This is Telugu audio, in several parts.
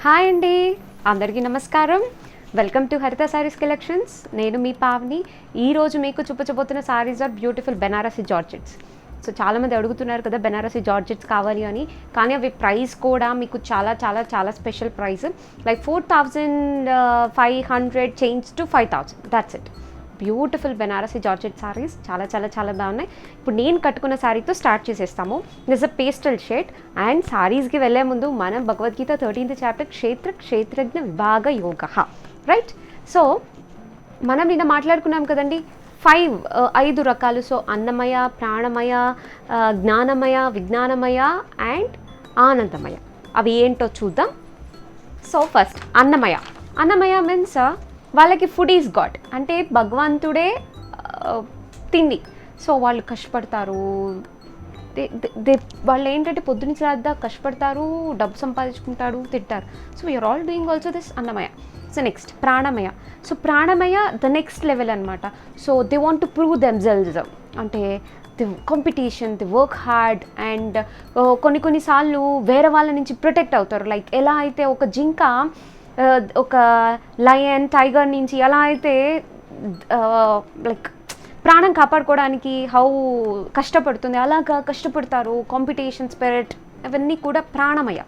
హాయ్ అండి, అందరికీ నమస్కారం. వెల్కమ్ టు హరిత సారీస్ కలెక్షన్స్. నేను మీ పావని. ఈరోజు మీకు చూపించబోతున్న saris are beautiful Banarasi georgettes. So చాలామంది అడుగుతున్నారు కదా బెనారసీ జార్జెట్స్ కావాలి అని, కానీ అవి ప్రైస్ కూడా మీకు చాలా చాలా చాలా special price, like 4,500 change to 5,000, that's it. Beautiful Banarasi georgette saris చాలా చాలా చాలా బాగున్నాయి. ఇప్పుడు నేను కట్టుకున్న శారీతో స్టార్ట్ చేసేస్తాము. This a pastel shade. And సారీస్కి వెళ్ళే ముందు మనం భగవద్గీత 13th చాప్టర్ క్షేత్రజ్ఞ విభాగ యోగ, రైట్? సో మనం నిన్న మాట్లాడుకున్నాం కదండి, 5 రకాలు. సో అన్నమయ, ప్రాణమయ, జ్ఞానమయ, విజ్ఞానమయ అండ్ ఆనందమయ. అవి ఏంటో చూద్దాం. సో ఫస్ట్ అన్నమయ. అన్నమయ మీన్స్ వాళ్ళకి ఫుడ్ ఈజ్ గాడ్, అంటే భగవంతుడే తిండి. సో వాళ్ళు కష్టపడతారు, వాళ్ళు ఏంటంటే పొద్దున్న శ్రద్ధ కష్టపడతారు, డబ్బు సంపాదించుకుంటారు, తింటారు. So you're all doing also this అన్నమయ. సో నెక్స్ట్ ప్రాణమయ. సో ప్రాణమయ ద నెక్స్ట్ లెవెల్ అనమాట. So they want to prove themselves, అంటే the competition, the work hard and కొన్నిసార్లు వేరే వాళ్ళ నుంచి ప్రొటెక్ట్ అవుతారు. లైక్ ఎలా అయితే ఒక జింక ఒక లయన్, టైగర్ నుంచి ఎలా అయితే లైక్ ప్రాణం కాపాడుకోవడానికి హౌ కష్టపడుతుంది, అలాగా కష్టపడతారు. కాంపిటీషన్ స్పిరిట్, అవన్నీ కూడా ప్రాణమయ.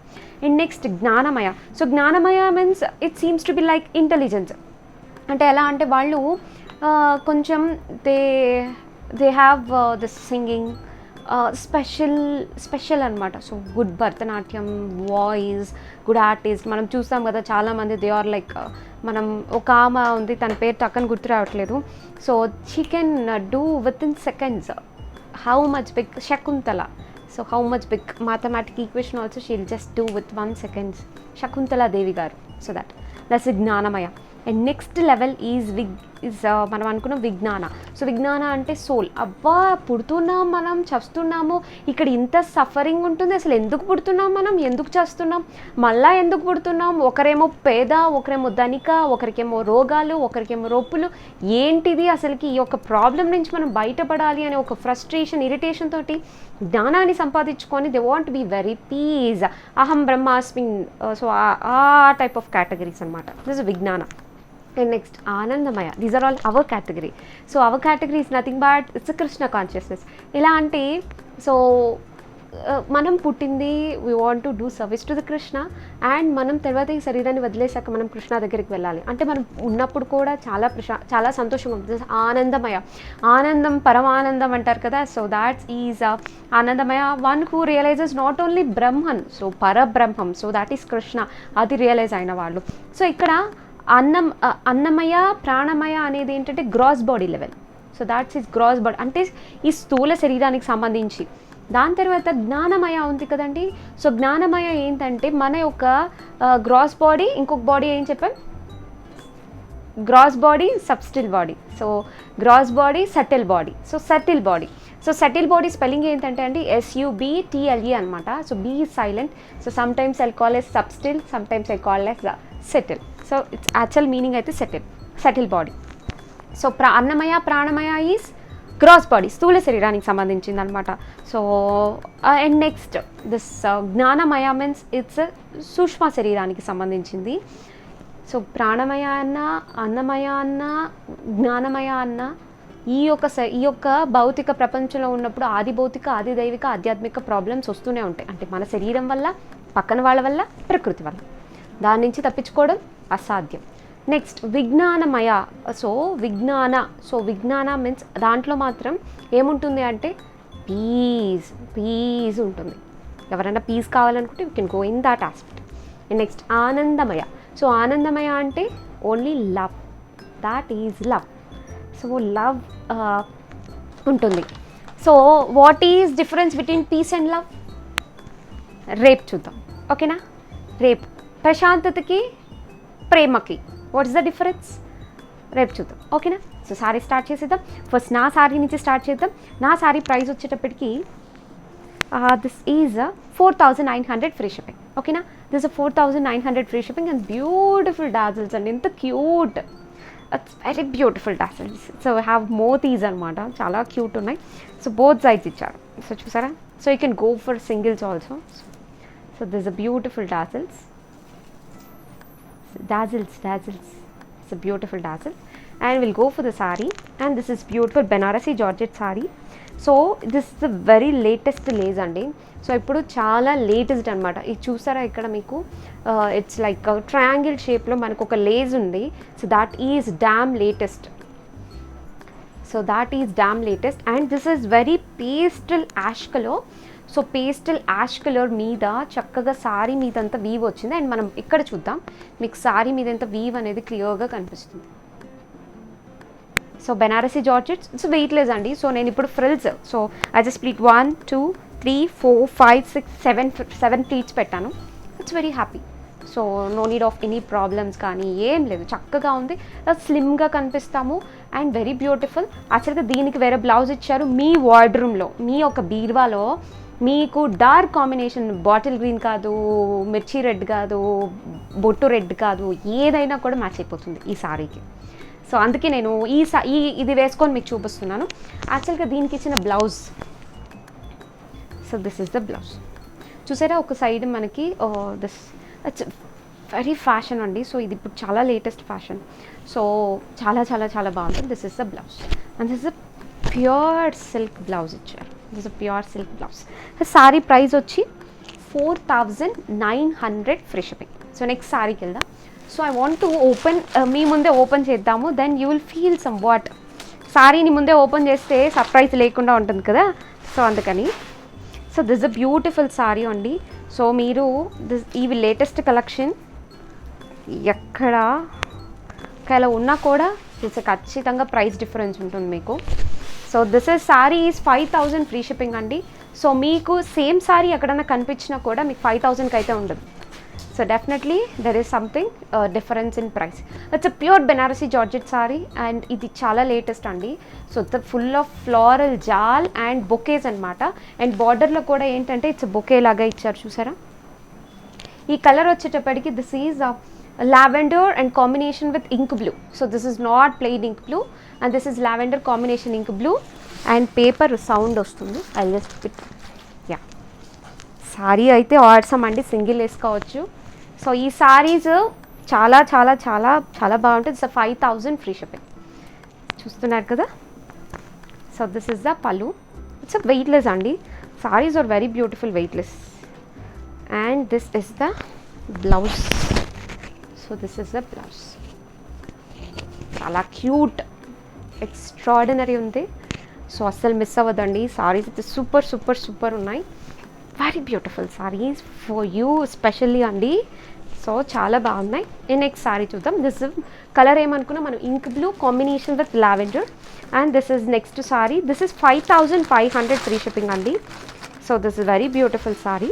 అండ్ నెక్స్ట్ జ్ఞానమయ. సో జ్ఞానమయ means it seems to be like intelligence. అంటే ఎలా అంటే వాళ్ళు కొంచెం they have this singing special అనమాట. So good Bharatanatyam, voice, good artist. మనం చూస్తాం కదా చాలామంది దే ఆర్ లైక్, మనం ఒక ఆమె ఉంది, తన పేరు టక్కని గుర్తు రావట్లేదు. So she can do with in seconds how much big Shakuntala. So how much big mathematic equation also she will just do with 1 seconds. Shakuntala Devi గారు. సో దట్స్ జ్ఞానమయ. అండ్ నెక్స్ట్ లెవెల్ ఈజ్ మనం అనుకున్నాం విజ్ఞాన. సో విజ్ఞాన అంటే సోల్. అబ్బా పుడుతున్నాం, మనం చస్తున్నాము, ఇక్కడ ఇంత సఫరింగ్ ఉంటుంది, అసలు ఎందుకు పుడుతున్నాం, మనం ఎందుకు చేస్తున్నాం, మళ్ళా ఎందుకు పుడుతున్నాం, ఒకరేమో పేద, ఒకరేమో ధనిక, ఒకరికేమో రోగాలు, ఒకరికేమో రొప్పులు, ఏంటిది అసలుకి, ఈ యొక్క ప్రాబ్లం నుంచి మనం బయటపడాలి అనే ఒక ఫ్రస్ట్రేషన్, ఇరిటేషన్ తోటి జ్ఞానాన్ని సంపాదించుకొని they want be very peace, అహం బ్రహ్మాస్మి. సో ఆ టైప్ ఆఫ్ కేటగిరీస్ అనమాట. దిస్ విజ్ఞాన. And next ఆనందమయ. These are all our category. So our category is nothing but it's Krishna consciousness. ఎలా అంటే, సో మనం పుట్టింది we want to do service to the Krishna, and మనం తర్వాత ఈ శరీరాన్ని వదిలేసాక మనం కృష్ణ దగ్గరికి వెళ్ళాలి. అంటే మనం ఉన్నప్పుడు కూడా చాలా సంతోషంగా ఉంటుంది. ఆనందమయ. ఆనందం పరమానందం అంటారు కదా. సో దాట్స్ ఈజ్ ఆనందమయ. One who realizes not only Brahman, so పరబ్రహ్మం, సో దాట్ ఈస్ కృష్ణ. అది రియలైజ్ అయిన వాళ్ళు. సో ఇక్కడ అన్నమయ, ప్రాణమయ అనేది ఏంటంటే gross body level. So that's is gross body, అంటే ఈ స్థూల శరీరానికి సంబంధించి. దాని తర్వాత జ్ఞానమయ ఉంది కదండి. సో జ్ఞానమయ ఏంటంటే మన యొక్క గ్రాస్ బాడీ, ఇంకొక బాడీ ఏం చెప్పాం, gross body, subtle body. So gross body, subtle body. So subtle body. So subtle body spelling ఏంటంటే అండి SUBTLE అనమాట. So B is silent. So sometimes I call as subtle, sometimes I call as settle. So it's actual meaning అయితే సెటిల్ బాడీ. సో అన్నమయ, ప్రాణమయ ఈజ్ గ్రాస్ బాడీ, స్థూల శరీరానికి సంబంధించింది అనమాట. సో అండ్ నెక్స్ట్ దిస్ జ్ఞానమయ మీన్స్ ఇట్స్ సూక్ష్మ శరీరానికి సంబంధించింది. సో ప్రాణమయ అన్న, అన్నమయ అన్న, జ్ఞానమయ అన్న ఈ యొక్క భౌతిక ప్రపంచంలో ఉన్నప్పుడు ఆది భౌతిక, ఆది దైవిక, ఆధ్యాత్మిక ప్రాబ్లమ్స్ వస్తూనే ఉంటాయి. అంటే మన శరీరం వల్ల, పక్కన వాళ్ళ వల్ల, ప్రకృతి వల్ల. దాని నుంచి తప్పించుకోవడం అసాధ్యం. నెక్స్ట్ విజ్ఞానమయ. సో విజ్ఞాన మీన్స్ దాంట్లో మాత్రం ఏముంటుంది అంటే పీస్ ఉంటుంది. ఎవరైనా పీస్ కావాలనుకుంటే you can go in that aspect. Next ఆనందమయ. సో ఆనందమయ అంటే only love, that is love. So love ఉంటుంది. So what is difference between peace and love? రేపు చూద్దాం, ఓకేనా? రేపు ప్రశాంతతకి, ప్రేమకి వాట్ ఇస్ ద డిఫరెన్స్ రేపు చూద్దాం, ఓకేనా? సో సారీ స్టార్ట్ చేసేద్దాం. ఫస్ట్ నా సారీ నుంచి స్టార్ట్ చేద్దాం. నా సారీ ప్రైస్ వచ్చేటప్పటికి దిస్ ఈజ్ 4,900 ఫ్రీ షిప్పింగ్, ఓకేనా? This 4,900 free shipping and beautiful dazzles అండి, ఎంత cute, it's very beautiful dazzles. So I have మోతీస్ అనమాట, చాలా క్యూట్ ఉన్నాయి. సో బోత్ సైడ్స్ ఇచ్చారు. సో చూసారా? So you can go for singles also. So this a beautiful dazzles. dazzles. It's a beautiful dazzle. And we'll go for the saree, and this is beautiful Banarasi Georgette saree. So this the very latest lace అండి. సో ఇప్పుడు చాలా లేటెస్ట్ అనమాట. ఇది చూసారా ఇక్కడ మీకు ఇట్స్ లైక్ ట్రయాంగిల్ షేప్లో మనకు ఒక లేజ్ ఉంది. So that is damn latest. And this is very pastel ash colour. So pastel ash colour మీద చక్కగా సారీ మీద అంతా వీవ్ వచ్చింది. అండ్ మనం ఇక్కడ చూద్దాం, మీకు సారీ మీద ఎంత వీవ్ అనేది క్లియర్గా కనిపిస్తుంది. So Banarasi georgette it's weightless అండి. సో నేను ఇప్పుడు frills, so I just pleat 1 2 3 4 5 6 7 pleats పెట్టాను. It's very happy. So no need of any problems కానీ ఏం లేదు, చక్కగా ఉంది, స్లిమ్గా కనిపిస్తాము అండ్ వెరీ బ్యూటిఫుల్. యాక్చువల్గా దీనికి వేరే బ్లౌజ్ ఇచ్చారు. మీ వార్డ్రూమ్లో, మీ యొక్క బీర్వాలో మీకు డార్క్ కాంబినేషన్, బాటిల్ గ్రీన్ కాదు, మిర్చి రెడ్ కాదు, బొట్టు రెడ్ కాదు, ఏదైనా కూడా మ్యాచ్ అయిపోతుంది ఈ సారీకి. సో అందుకే నేను ఇది వేసుకొని మీకు చూపిస్తున్నాను. యాక్చువల్గా దీనికి ఇచ్చిన blouse, so this is the blouse. చూసారా ఒక సైడ్ మనకి దిస్ ఇట్స్ వెరీ ఫ్యాషన్ అండి. సో ఇది ఇప్పుడు చాలా లేటెస్ట్ ఫ్యాషన్. సో చాలా చాలా చాలా బాగుంటుంది. This is the blouse and this is pure silk blouse ఇచ్చారు. This pure silk blouse. Sari price వచ్చి 4900 ఫ్రీ షిప్పింగ్. సో నెక్స్ట్ సారీకి వెళ్దాం. So I want to open, మీ ముందే ఓపెన్ చేద్దాము, then you will feel somewhat. సారీని ముందే ఓపెన్ చేస్తే సర్ప్రైజ్ లేకుండా ఉంటుంది కదా, సో అందుకని. So this a beautiful sari అండి. సో మీరు ఇవి లేటెస్ట్ కలెక్షన్, ఎక్కడ ఇలా ఉన్నా కూడా దిస్ ఖచ్చితంగా ప్రైస్ డిఫరెన్స్ ఉంటుంది మీకు. So this is sorry is 5000 free shipping అండి. సో మీకు సేమ్ సారీ ఎక్కడైనా కనిపించినా కూడా మీకు 5000కి అయితే ఉండదు. So definitely there is something difference in price. It's a pure Banarasi Georgette saree and ఇది చాలా లేటెస్ట్ అండి. So the full of floral జాల్ అండ్ బొకేస్ అనమాట. అండ్ బార్డర్లో కూడా ఏంటంటే ఇట్స్ బొకే లాగా ఇచ్చారు చూసారా. ఈ కలర్ వచ్చేటప్పటికి this is lavender and combination with ink blue. So this is not plain ink blue and this is lavender combination ink blue. And paper sound వస్తుంది. I just pick. Yeah, sari అయితే ఆడ్సమ్ అండి, సింగిల్ వేసుకోవచ్చు. సో ఈ సారీస్ చాలా చాలా చాలా చాలా బాగుంటుంది. So 5000 free shipping. చూస్తున్నారు కదా. సో దిస్ ఇస్ ద పళ్ళు. ఇట్స్ వెయిట్లెస్ అండి. Saris are very beautiful, weightless. And this is the blouse. So this is the blouse. చాలా క్యూట్, ఎక్స్ట్రాడినరీ ఉంది. సో అస్సలు మిస్ అవ్వదండి. సారీస్ అయితే సూపర్ సూపర్ సూపర్ ఉన్నాయి. Very beautiful saris for you specially అండి. సో చాలా బాగున్నాయి. నెక్స్ట్ సారీ చూద్దాం. దిస్ కలర్ ఏమనుకున్నా మనం ink blue combination with lavender. And this is next sari. This is 5500 free shipping అండి. So this is very beautiful sari.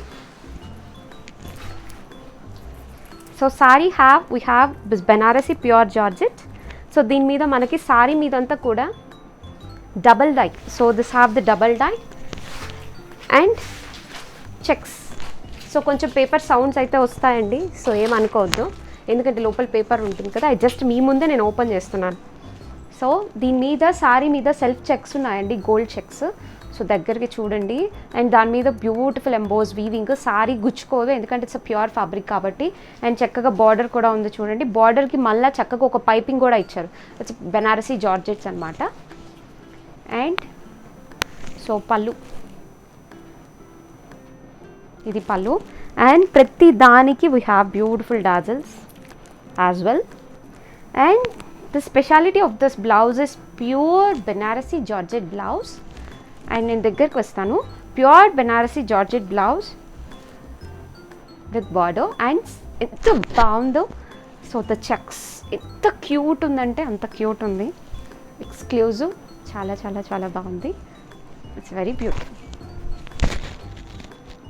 So sari we have this Banarasi pure georgette. So దీని మీద మనకి సారీ మీదంతా కూడా double dye. So this have the double dye and checks. So కొంచెం పేపర్ సౌండ్స్ అయితే వస్తాయండి. సో ఏమనుకోవద్దు, ఎందుకంటే లోపల పేపర్ ఉంటుంది కదా. జస్ట్ మీ ముందే నేను ఓపెన్ చేస్తున్నాను. సో దీని మీద సారీ మీద సెల్ఫ్ చెక్స్ ఉన్నాయండి, గోల్డ్ చెక్స్. సో దగ్గరికి చూడండి. అండ్ దాని మీద బ్యూటిఫుల్ ఎంబోస్ వీవింగ్. సారీ గుచ్చుకోదు ఎందుకంటే ఇట్స్ ప్యూర్ ఫ్యాబ్రిక్ కాబట్టి. అండ్ చక్కగా బార్డర్ కూడా ఉంది చూడండి. బార్డర్కి మళ్ళీ చక్కగా ఒక పైపింగ్ కూడా ఇచ్చారు. ఇట్స్ బెనారసీ జార్జెట్స్ అనమాట. అండ్ సో పళ్ళు, ఇది పళ్ళు. అండ్ ప్రతి దానికి we have beautiful dazzles as well. And the speciality of this blouse is pure Banarasi georgette blouse. And నేను దగ్గరికి వస్తాను. Pure Banarasi georgette blouse with border. And ఎంత బాగుందో. సో ద చెక్స్ ఎంత క్యూట్ ఉందంటే అంత క్యూట్ ఉంది. ఎక్స్క్లూజివ్, చాలా చాలా చాలా బాగుంది. ఇట్స్ వెరీ బ్యూటిఫుల్,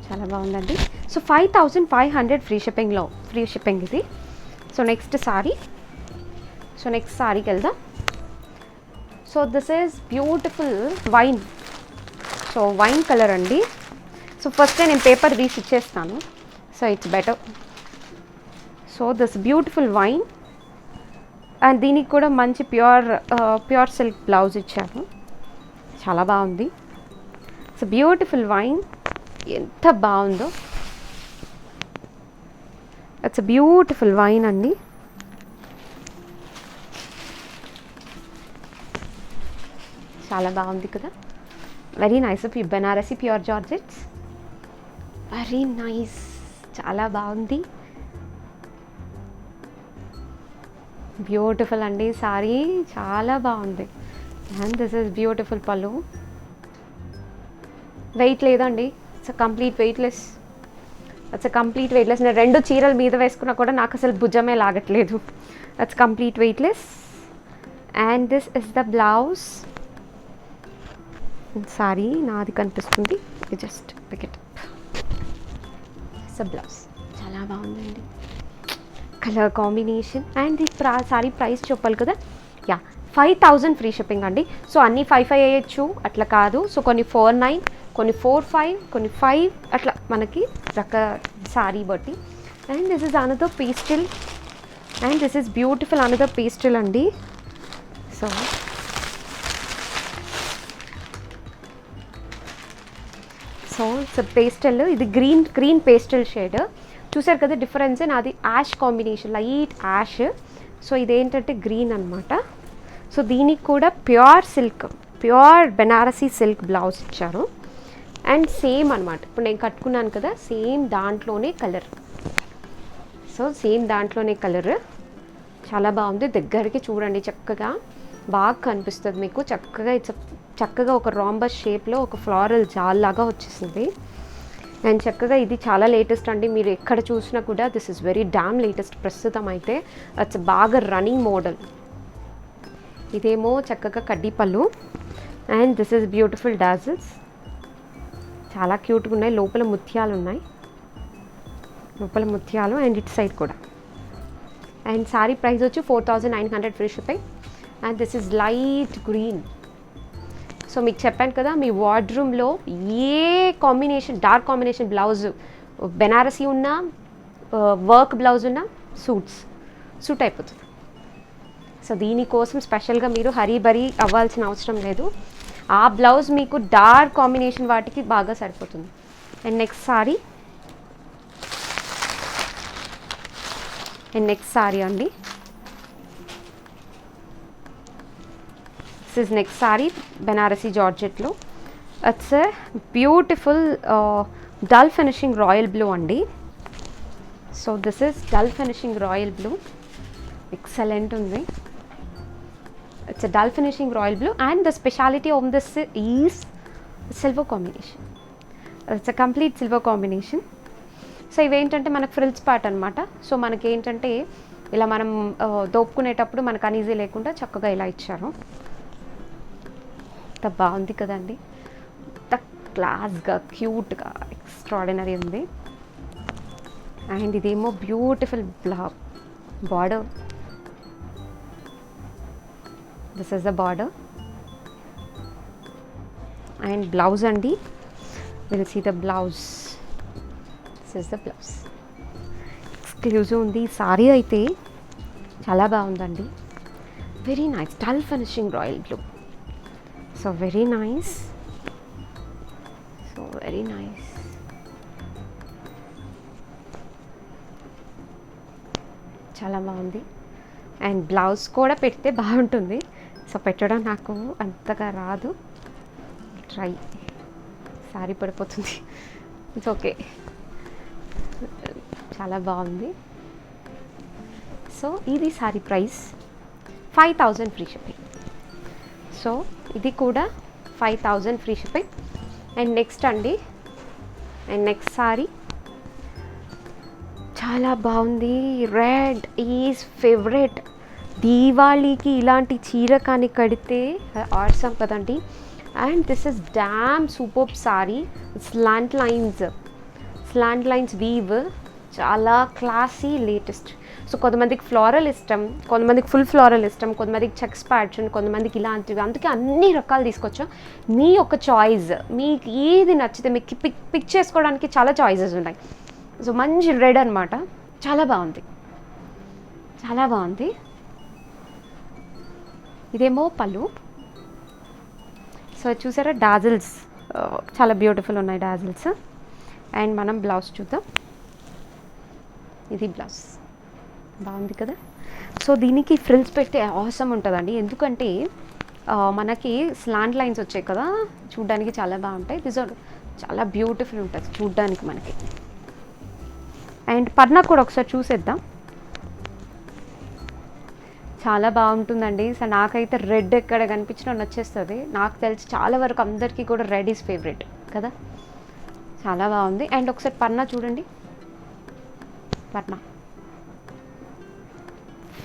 చాలా బాగుందండి. సో 5500 ఫ్రీ షిప్పింగ్ ఇది. So next sari. So next సారీకి వెళ్దాం. So this is beautiful wine. So wine colour అండి. సో ఫస్ట్ నేను పేపర్ తీసి ఇచ్చేస్తాను. So it's better. So this beautiful wine. And దీనికి కూడా మంచి ప్యూర్ సిల్క్ బ్లౌజ్ ఇచ్చారు. చాలా బాగుంది. సో బ్యూటిఫుల్ వైన్, ఎంత బాగుందో. ఇట్స్ బ్యూటిఫుల్ వైన్ అండి. చాలా బాగుంది కదా, very nice. Banarasi pure georgettes, very nice, చాలా బాగుంది, బ్యూటిఫుల్ అండి సారీ, చాలా బాగుంది. అండ్ దిస్ ఇస్ బ్యూటిఫుల్ పళ్ళు, వెయిట్ లేదండి, it's complete weightless, it's complete weightless. నేను 2 చీరలు మీద వేసుకున్నా కూడా నాకు అసలు భుజమే లాగట్లేదు, it's complete weightless. And this is the blouse. Sari నాది కనిపిస్తుంది, just pick it up. It's blouse, చాలా బాగుందండి, కలర్ కాంబినేషన్. అండ్ ఈ సారీ ప్రైస్ చెప్పాలి కదా, యా 5000 ఫ్రీ షిప్పింగ్ అండి. సో అన్నీ 5 వేయచ్చు అట్లా కాదు, సో కొన్ని 49, కొన్ని 45, కొన్ని 5 అట్లా మనకి సారీ బట్టి. And this is another pastel, and this is beautiful another pastel అండి. సో ఇట్స్ పేస్టల్, ఇది గ్రీన్ పేస్టల్ షేడ్, చూసారు కదా డిఫరెన్స్. నాది ash combination, light ash, so ఇదేంటంటే గ్రీన్ అనమాట. సో దీనికి కూడా pure silk, pure Banarasi silk blouse ఇచ్చారు. అండ్ సేమ్ అనమాట, ఇప్పుడు నేను కట్టుకున్నాను కదా సేమ్ దాంట్లోనే కలర్, సో సేమ్ దాంట్లోనే కలర్, చాలా బాగుంది. దగ్గరికి చూడండి, చక్కగా బాగా కనిపిస్తుంది మీకు, చక్కగా ఒక రాంబస్ షేప్లో ఒక ఫ్లోరల్ జాల్ లాగా వచ్చేసింది. అండ్ చక్కగా ఇది చాలా లేటెస్ట్ అండి, మీరు ఎక్కడ చూసినా కూడా this is very dam latest ప్రస్తుతం అయితే. ఇట్స్ బాగా రన్నింగ్ మోడల్. ఇదేమో చక్కగా కడ్డీ పళ్ళు. And this is beautiful dazzles, చాలా క్యూట్గా ఉన్నాయి, లోపల ముత్యాలు ఉన్నాయి, లోపల ముత్యాలు. అండ్ ఇట్ సైడ్ కూడా. అండ్ సారీ ప్రైస్ వచ్చి 4900 free shipping. And this is light green. So మీకు చెప్పాను కదా, మీ వార్డ్రూమ్లో ఏ combination, dark combination blouse, Banarasi ఉన్నా, వర్క్ బ్లౌజ్ ఉన్నా సూట్ అయిపోతుంది. సో దీనికోసం స్పెషల్గా మీరు హరీబరీ అవ్వాల్సిన అవసరం లేదు, ఆ బ్లౌజ్ మీకు డార్క్ కాంబినేషన్ వాటికి బాగా సరిపోతుంది. అండ్ నెక్స్ట్ సారీ అండి, this is next sari Banarasi జార్జెట్లో. It's a beautiful dull finishing royal blue అండి. So this is dull finishing royal blue, excellent ఉంది. It's a dull finishing royal blue. And the speciality of this is silver combination, it's a complete silver combination. So ఇవేంటంటే మనకు ఫ్రిల్స్ పార్ట్ అనమాట. సో మనకి ఏంటంటే ఇలా మనం దోపుకునేటప్పుడు మనకు అనీజీ లేకుండా చక్కగా ఇలా ఇచ్చారు. ఎంత బాగుంది కదండి, ఎంత క్లాస్గా క్యూట్గా ఎక్స్ట్రాడినరీ ఉంది. అండ్ ఇదేమో beautiful border, this is the border. And blouse అండి, will see the blouse, this is the blouse. Exclusive ఉంది ఈ సారీ అయితే, చాలా బాగుందండి, very nice dull finishing royal blue. So very nice, so very nice. చాలా బాగుంది. అండ్ బ్లౌజ్ కూడా పెడితే బాగుంటుంది, సో పెట్టడం నాకు అంతగా రాదు, ట్రై, సారీ పడిపోతుంది, ఇట్స్ ఓకే. చాలా బాగుంది. సో ఇది sorry price 5000 free shipping. So ఇది కూడా 5000 ఫ్రీ షిప్పింగ్. అండ్ నెక్స్ట్ అండి, అండ్ నెక్స్ట్ సారీ చాలా బాగుంది, రెడ్ ఈజ్ ఫేవరెట్. దీవాళీకి ఇలాంటి చీర కానీ కడితే ఆసమ్ కదండి. And this is damn super sari, slant lines weave, చాలా క్లాసీ లేటెస్ట్. సో కొంతమందికి ఫ్లోరల్ ఇష్టం, కొంతమందికి ఫుల్ ఫ్లోరల్ ఇష్టం, కొంతమందికి చెక్స్ ప్యాటర్న్, కొంతమందికి ఇలాంటివి, అందుకే అన్ని రకాలు తీసుకొచ్చాం. మీ యొక్క చాయిస్, మీకు ఏది నచ్చితే మీకు పిక్ చేసుకోవడానికి చాలా చాయిసెస్ ఉన్నాయి. సో మంచి రెడ్ అనమాట, చాలా బాగుంది, చాలా బాగుంది. ఇదేమో పళ్ళు. సో చూసారా డాజిల్స్, చాలా బ్యూటిఫుల్ ఉన్నాయి డాజిల్స్. అండ్ మనం బ్లౌజ్ చూద్దాం, ఇది బ్లౌజ్, బాగుంది కదా. సో దీనికి ఫ్రిల్స్ పెట్టే అవసరం ఉంటుందండి, ఎందుకంటే మనకి స్లాంట్ లైన్స్ వచ్చాయి కదా, చూడ్డానికి చాలా బాగుంటాయి. డిజైన్ చాలా బ్యూటిఫుల్ ఉంటుంది చూడ్డానికి మనకి. అండ్ పర్నా కూడా ఒకసారి చూసేద్దాం. చాలా బాగుంటుందండి. సో నాకైతే రెడ్ ఎక్కడ కనిపించినా నచ్చేస్తుంది. నాకు తెలిసి చాలా వరకు అందరికీ కూడా రెడ్ ఈజ్ ఫేవరెట్ కదా. చాలా బాగుంది. అండ్ ఒకసారి పర్నా చూడండి. పర్నా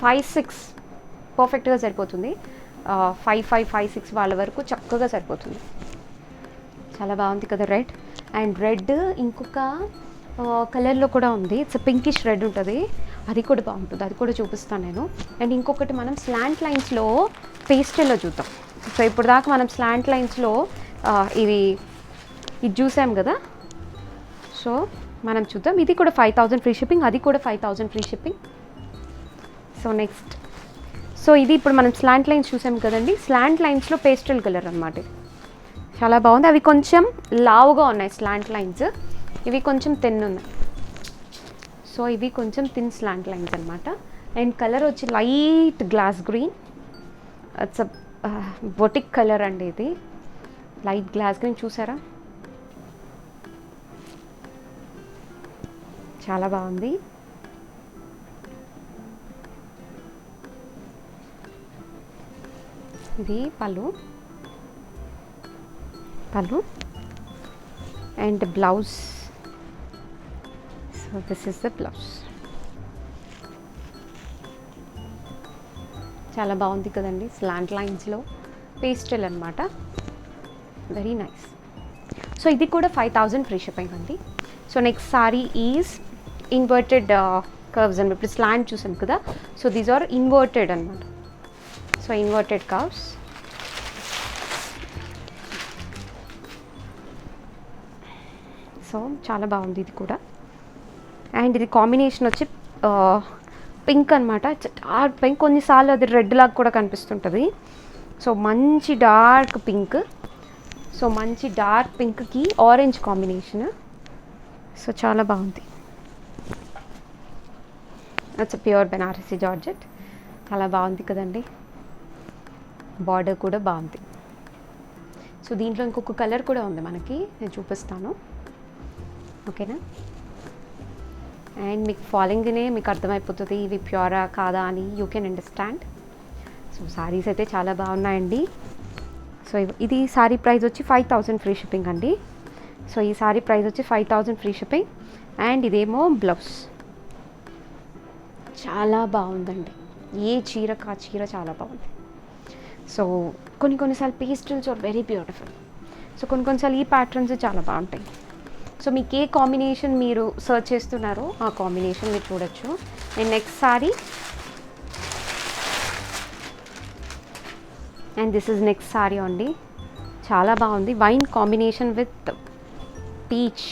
5-6 పర్ఫెక్ట్గా సరిపోతుంది. 5-5-5-6 వాళ్ళ వరకు చక్కగా సరిపోతుంది. చాలా బాగుంది కదా రెడ్. అండ్ రెడ్ ఇంకొక కలర్లో కూడా ఉంది. ఇట్స్ పింకిష్ రెడ్ ఉంటుంది, అది కూడా బాగుంటుంది. అది కూడా చూపిస్తాను నేను. అండ్ ఇంకొకటి మనం స్లాంట్ లైన్స్లో పేస్టల్లో చూద్దాం. సో ఇప్పుడు దాకా మనం స్లాంట్ లైన్స్లో ఇది చూసాం కదా. సో మనం చూద్దాం. ఇది కూడా 5000 ఫ్రీ షిప్పింగ్, అది కూడా 5000 free shipping. So next, so ఇది ఇప్పుడు మనం స్లాంట్ లైన్స్ చూసాం కదండి. స్లాంట్ లైన్స్లో పేస్టల్ కలర్ అనమాట. చాలా బాగుంది. అవి కొంచెం లావుగా ఉన్నాయి స్లాంట్ లైన్స్, ఇవి కొంచెం థిన్ ఉన్నాయి. సో ఇవి కొంచెం థిన్ స్లాంట్ లైన్స్ అనమాట. అండ్ కలర్ వచ్చి light glass green. It's boutique colour అండి ఇది. లైట్ గ్లాస్ గ్రీన్ చూసారా, చాలా బాగుంది. ఇది పళ్ళు and blouse. So this is the blouse. చాలా బాగుంది కదండి. స్లాంట్ లైన్స్లో పేస్టల్ అనమాట, వెరీ నైస్. సో ఇది కూడా 5000 ఫ్రీ షిప్పింగ్ అండి. So next sorry is inverted curves అని. ఇప్పుడు స్లాంట్ చూసాం కదా, సో దీస్ ఆర్ ఇన్వర్టెడ్ అనమాట. So inverted curves. సో చాలా బాగుంది ఇది కూడా. అండ్ ఇది కాంబినేషన్ వచ్చి పింక్ అనమాట, డార్క్ పింక్. కొన్నిసార్లు అది రెడ్ లాగా కూడా కనిపిస్తుంటుంది. సో మంచి డార్క్ పింక్. సో మంచి డార్క్ పింక్కి ఆరెంజ్ కాంబినేషన్. సో చాలా బాగుంది. It's pure Banarasi georgette. చాలా బాగుంది కదండి. బార్డర్ కూడా బాగుంది. సో దీంట్లో ఇంకొక కలర్ కూడా ఉంది మనకి, నేను చూపిస్తాను, ఓకేనా. అండ్ మీకు ఫాలోయింగ్నే మీకు అర్థమైపోతుంది ఇవి ప్యూరా కాదా అని, you can understand. So saris అయితే చాలా బాగున్నాయండి. సో ఇది సారీ ప్రైస్ వచ్చి 5000 ఫ్రీ షిప్పింగ్ అండి. సో ఈ సారీ ప్రైస్ వచ్చి 5000 ఫ్రీ షిప్పింగ్. అండ్ ఇదేమో బ్లౌజ్. చాలా బాగుందండి. ఏ చీరకు ఆ చీర చాలా బాగుంది. సో కొన్నిసార్లు pastels are very beautiful. So కొన్నిసార్లు ఈ ప్యాటర్న్స్ చాలా బాగుంటాయి. సో మీకు ఏ కాంబినేషన్ మీరు సర్చ్ చేస్తున్నారో ఆ కాంబినేషన్ మీరు చూడొచ్చు. And next sorry, and this is next sari అండి. చాలా బాగుంది. Wine combination with peach.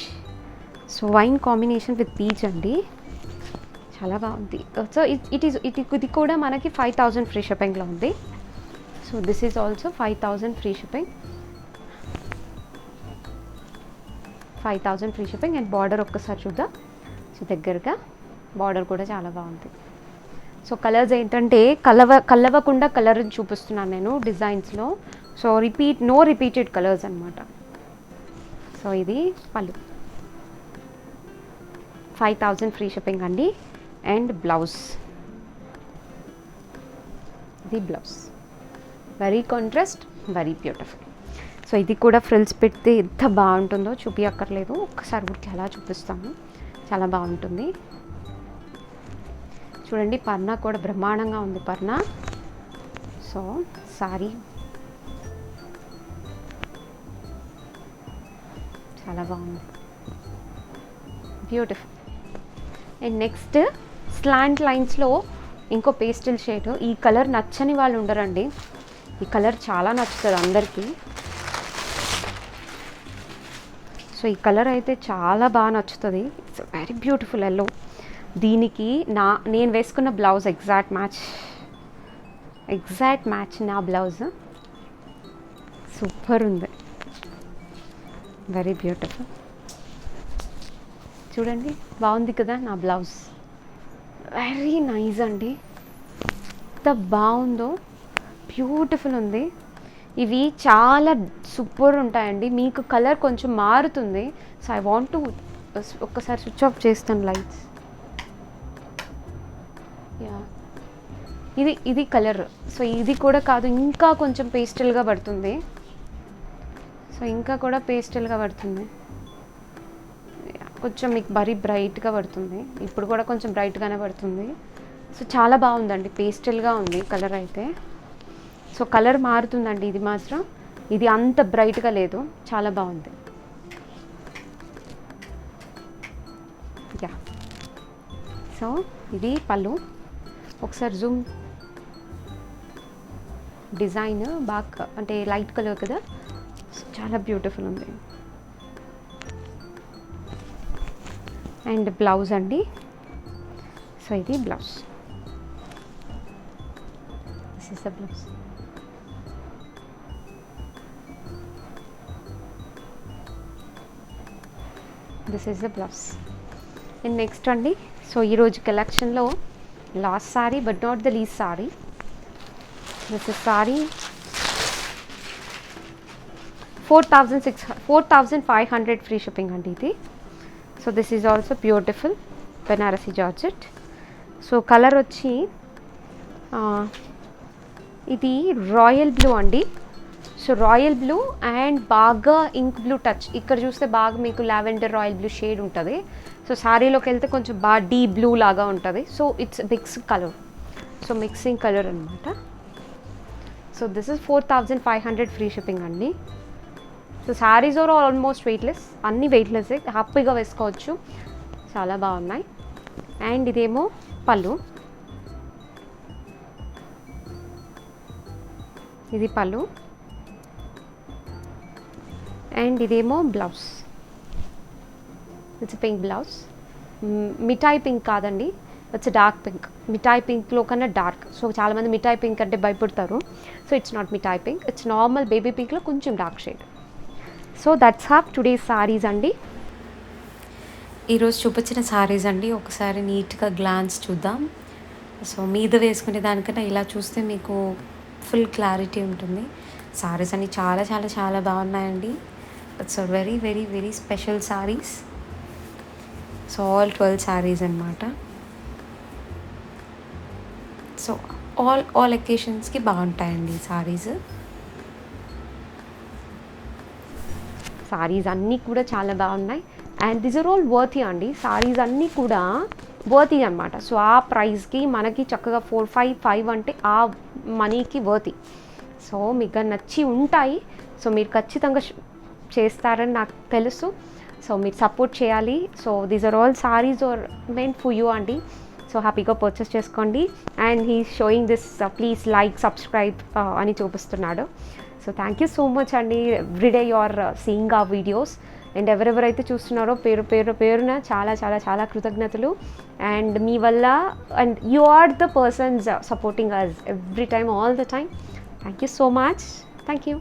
So wine combination with peach అండి, చాలా బాగుంది. సో ఇది కూడా మనకి 5000 ఫ్రీ షిప్పింగ్లో ఉంది. So this is also 5000 free shipping. 5000 free shipping. And border ఒక్కసారి చూద్దాం. సో దగ్గరగా బార్డర్ కూడా చాలా బాగుంది. సో కలర్స్ ఏంటంటే కలవకుండా కలర్ చూపిస్తున్నాను నేను డిజైన్స్లో. సో నో రిపీటెడ్ కలర్స్ అనమాట. సో ఇది పళ్ళు. 5000 ఫ్రీ షిప్పింగ్ అండి. అండ్ బ్లౌజ్, ఇది blouse. Very contrast, very beautiful. So ఇది కూడా ఫ్రిల్స్ పెడితే ఎంత బాగుంటుందో చూపించక్కర్లేదు, ఒక్కసారి ఊరికి అలా చూపిస్తాము. చాలా బాగుంటుంది. చూడండి పర్నా కూడా బ్రహ్మాండంగా ఉంది పర్నా. సో సారీ చాలా బాగుంది, బ్యూటిఫుల్. అండ్ నెక్స్ట్ స్లాంట్ లైన్స్లో ఇంకో పేస్టల్ షేడ్. ఈ కలర్ నచ్చని వాళ్ళు ఉండరండి, ఈ కలర్ చాలా నచ్చుతుంది అందరికీ. సో ఈ కలర్ అయితే చాలా బాగా నచ్చుతుంది. It's very beautiful yellow. దీనికి నేను వేసుకున్న బ్లౌజ్ ఎగ్జాక్ట్ మ్యాచ్ నా బ్లౌజ్. సూపర్ ఉంది, వెరీ బ్యూటిఫుల్. చూడండి బాగుంది కదా నా బ్లౌజ్, వెరీ నైస్ అండి. ఎంత బాగుందో, బ్యూటిఫుల్ ఉంది. ఇవి చాలా సూపర్ ఉంటాయండి. మీకు కలర్ కొంచెం మారుతుంది. సో ఐ వాంట్ టు ఒక్కసారి స్విచ్ ఆఫ్ చేస్తాను లైట్స్. యా, ఇది కలర్. సో ఇది కూడా కాదు, ఇంకా కొంచెం పేస్టల్గా పడుతుంది. సో ఇంకా కూడా పేస్టల్గా పడుతుంది, కొంచెం మీకు మరీ బ్రైట్గా పడుతుంది. ఇప్పుడు కూడా కొంచెం బ్రైట్గానే పడుతుంది. సో చాలా బాగుందండి, పేస్టల్గా ఉంది కలర్ అయితే. సో కలర్ మారుతుందండి, ఇది మాత్రం ఇది అంత బ్రైట్గా లేదు, చాలా బాగుంది. యా, సో ఇది పళ్ళు. ఒకసారి జూమ్. డిజైన్ బాగా అంటే లైట్ కలర్ కదా, చాలా బ్యూటిఫుల్ ఉంది. అండ్ బ్లౌజ్ అండి. సో ఇది blouse, this is the blouse. This is the blouse. And next అండి, సో ఈరోజు కలెక్షన్లో last sorry but not the least sorry. This is sorry 4,500 free shipping అండి ఇది. So this is also beautiful Banarasi georgette. So colour వచ్చి ఇది రాయల్ బ్లూ అండి. సో రాయల్ బ్లూ అండ్ బాగా ఇంక్ బ్లూ టచ్. ఇక్కడ చూస్తే బాగా మీకు లావెండర్ రాయల్ బ్లూ షేడ్ ఉంటుంది. సో శారీలోకి వెళ్తే కొంచెం బాగా డీ బ్లూ లాగా ఉంటుంది. So it's mix colour, so mixing colour అనమాట. So this is 4,500 free shipping అండి. So saris are almost weightless, అన్నీ వెయిట్లెస్, హ్యాపీగా వేసుకోవచ్చు, చాలా బాగున్నాయి. అండ్ ఇదేమో పళ్ళు, ఇది పళ్ళు. అండ్ ఇదేమో బ్లౌజ్, ఇట్స్ పింక్ బ్లౌజ్. మిఠాయి పింక్ కాదండి, ఇట్స్ డార్క్ పింక్. మిఠాయి పింక్లో కన్నా డార్క్. సో చాలామంది మిఠాయి పింక్ అంటే భయపడతారు. So it's not mithai pink, it's normal baby పింక్లో కొంచెం dark shade. So that's have today's saris అండి. ఈరోజు చూపించిన సారీస్ అండి, ఒకసారి నీట్గా గ్లాన్స్ చూద్దాం. సో మీద వేసుకునే దానికన్నా ఇలా చూస్తే మీకు ఫుల్ క్లారిటీ ఉంటుంది. సారీస్ అన్ని చాలా చాలా చాలా బాగున్నాయండి. It's very very very special saris. So all 12 saris అనమాట. సో ఆల్ అకేషన్స్కి బాగుంటాయండి సారీస్. సారీస్ అన్నీ కూడా చాలా బాగున్నాయి. And this are all worthy అండి. సారీస్ అన్నీ కూడా వర్తీ అనమాట. సో ఆ ప్రైస్కి మనకి చక్కగా 4-5 అంటే ఆ మనీకి వర్తీ. సో మీకు నచ్చి ఉంటాయి. సో మీరు ఖచ్చితంగా చేస్తారని నాకు తెలుసు. సో మీరు సపోర్ట్ చేయాలి. So these are all saris are main for you అండి. సో హ్యాపీగా పర్చేస్ చేసుకోండి. And he showing this please like subscribe అని చూపిస్తున్నాడు. So thank you so much అండి. ఎవ్రీడే యు ఆర్ సీయింగ్ ఆ వీడియోస్. అండ్ ఎవరెవరైతే చూస్తున్నారో పేరున చాలా చాలా చాలా కృతజ్ఞతలు. అండ్ మీ వల్ల and you are the persons supporting us every time, all the time. Thank you so much. Thank you.